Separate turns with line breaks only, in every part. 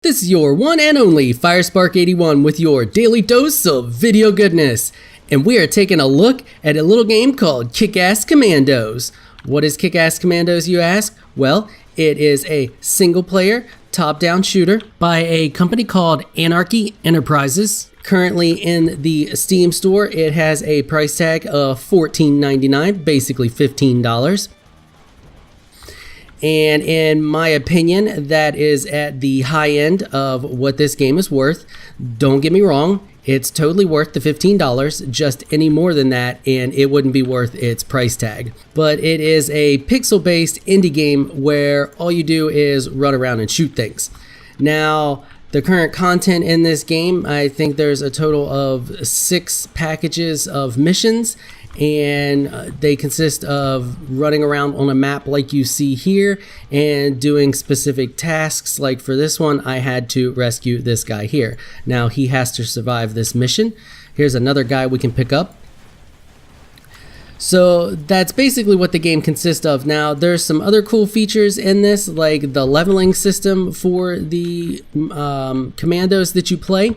This is your one and only FireSpark81 with your daily dose of video goodness. And we are taking a look at a little game called Kick Ass Commandos. What is Kick Ass Commandos, you ask? Well, it is a single player top-down shooter by a company called Anarchy Enterprises. Currently in the Steam store, it has a price tag of $14.99, basically $15. And in my opinion, that is at the high end of what this game is worth. Don't get me wrong, it's totally worth the $15. Just any more than that, and it wouldn't be worth its price tag. But it is a pixel-based indie game where all you do is run around and shoot things. Now, the current content in this game, I think there's a total of 6 packages of missions, and they consist of running around on a map like you see here and doing specific tasks. Like for this one, I had to rescue this guy here. Now he has to survive this mission. Here's another guy we can pick up. So that's basically what the game consists of. Now there's some other cool features in this, like the leveling system for the commandos that you play,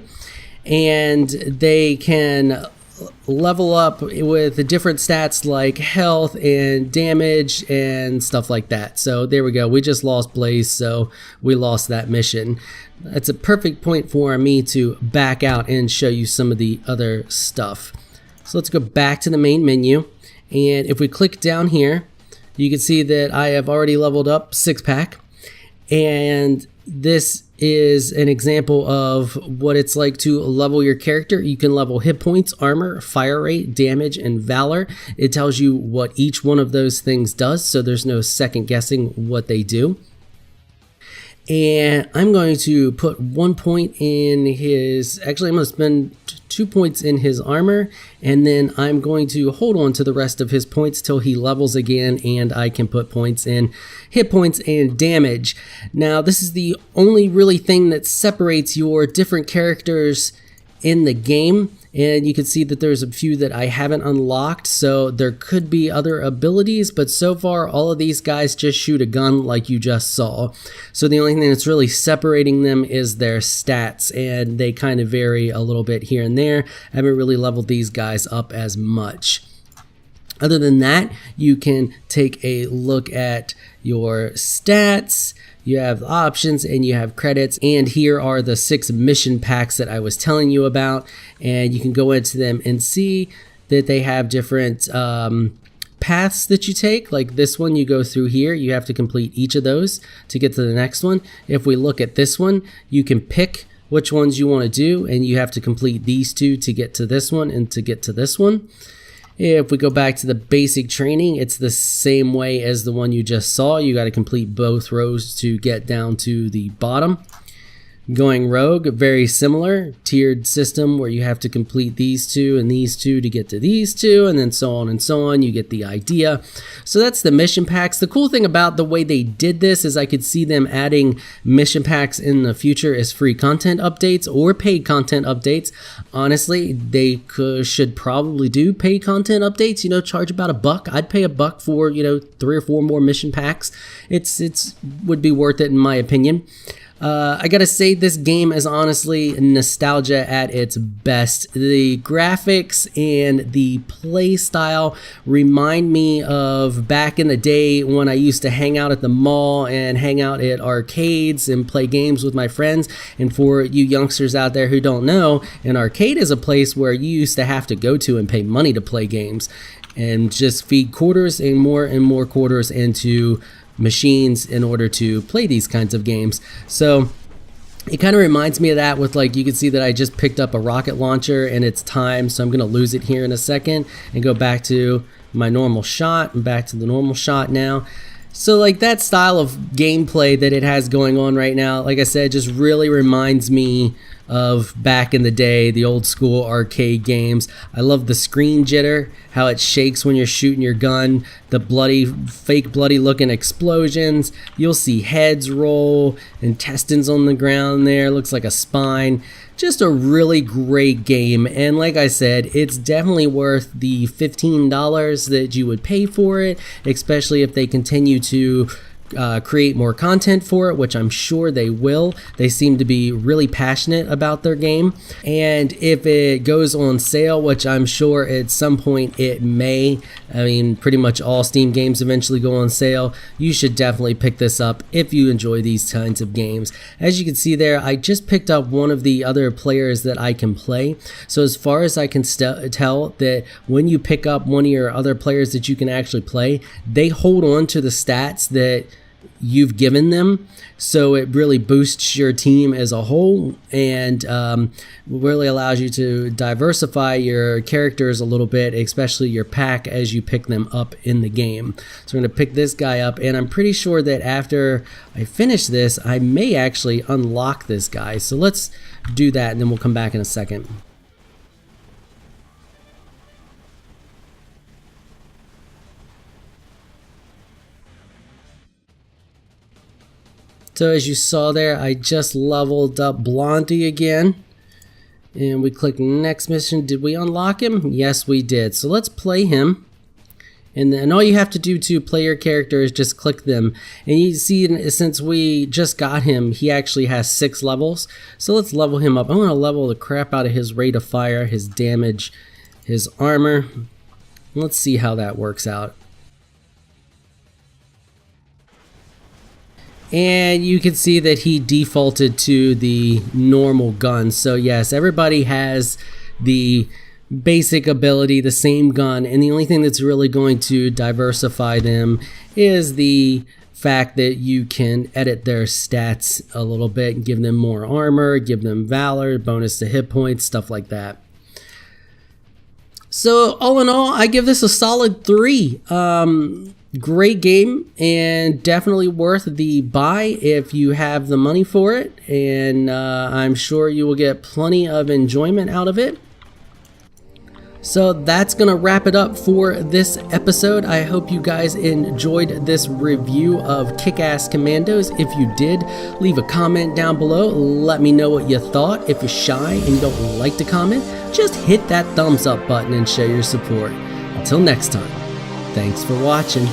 and they can level up with the different stats like health and damage and stuff like that. So there we go, we just lost Blaze, so we lost that mission. That's a perfect point for me to back out and show you some of the other stuff. So let's go back to the main menu, and if we click down here, you can see that I have already leveled up 6-pack, and this is an example of what it's like to level your character. You can level hit points, armor, fire rate, damage, and valor. It tells you what each one of those things does, so there's no second guessing what they do. And I'm going to put 1 point in his, actually I'm going to spend 2 points in his armor, and then I'm going to hold on to the rest of his points till he levels again, and I can put points in hit points and damage. Now this is the only really thing that separates your different characters in the game, and you can see that there's a few that I haven't unlocked, so there could be other abilities, but so far all of these guys just shoot a gun like you just saw. So the only thing that's really separating them is their stats, and they kind of vary a little bit here and there. I haven't really leveled these guys up as much. Other than that, you can take a look at your stats. You have options and you have credits, and here are the 6 mission packs that I was telling you about, and you can go into them and see that they have different paths that you take. Like this one, you go through here, you have to complete each of those to get to the next one. If we look at this one, you can pick which ones you want to do, and you have to complete these 2 to get to this one and to get to this one. If we go back to the basic training, it's the same way as the one you just saw. You got to complete both rows to get down to the bottom. Going rogue, very similar tiered system where you have to complete these 2 and these 2 to get to these 2, and then so on and so on. You get the idea. So that's the mission packs. The cool thing about the way they did this is I could see them adding mission packs in the future as free content updates or paid content updates. Honestly, they should probably do paid content updates, you know, charge about $1. I'd pay $1 for, you know, 3 or 4 more mission packs. It's would be worth it in my opinion. I gotta say, this game is honestly nostalgia at its best. The graphics and the play style remind me of back in the day when I used to hang out at the mall and hang out at arcades and play games with my friends. And for you youngsters out there who don't know, an arcade is a place where you used to have to go to and pay money to play games and just feed quarters and more quarters into machines in order to play these kinds of games. So it kind of reminds me of that with, like, you can see that I just picked up a rocket launcher and it's time, so I'm gonna lose it here in a second and go back to my normal shot. I'm back to the normal shot now. So like that style of gameplay that it has going on right now, like I said, just really reminds me of back in the day, the old school arcade games. I love the screen jitter, how it shakes when you're shooting your gun, the fake bloody looking explosions. You'll see heads roll, intestines on the ground there, looks like a spine. Just a really great game, and like I said, it's definitely worth the $15 that you would pay for it, especially if they continue to create more content for it, which I'm sure they will. They seem to be really passionate about their game. And if it goes on sale, which I'm sure at some point it may, I mean, pretty much all Steam games eventually go on sale, you should definitely pick this up if you enjoy these kinds of games. As you can see there, I just picked up one of the other players that I can play. So as far as I can tell, that when you pick up one of your other players that you can actually play, they hold on to the stats that you've given them, so it really boosts your team as a whole, and really allows you to diversify your characters a little bit, especially your pack, as you pick them up in the game. So I'm going to pick this guy up, and I'm pretty sure that after I finish this, I may actually unlock this guy. So let's do that, and then we'll come back in a second. So as you saw there, I just leveled up Blondie again. And we click next mission. Did we unlock him? Yes, we did. So let's play him. And then all you have to do to play your character is just click them. And you see, since we just got him, he actually has 6 levels. So let's level him up. I'm going to level the crap out of his rate of fire, his damage, his armor. Let's see how that works out. And you can see that he defaulted to the normal gun. So yes, everybody has the basic ability, the same gun, and the only thing that's really going to diversify them is the fact that you can edit their stats a little bit, give them more armor, give them valor, bonus to hit points, stuff like that. So all in all, I give this a solid 3. Great game, and definitely worth the buy if you have the money for it, and I'm sure you will get plenty of enjoyment out of it. So that's gonna wrap it up for this episode. I hope you guys enjoyed this review of Kick Ass Commandos. If you did, leave a comment down below. Let me know what you thought. If you're shy and you don't like to comment, just hit that thumbs up button and show your support. Until next time, thanks for watching.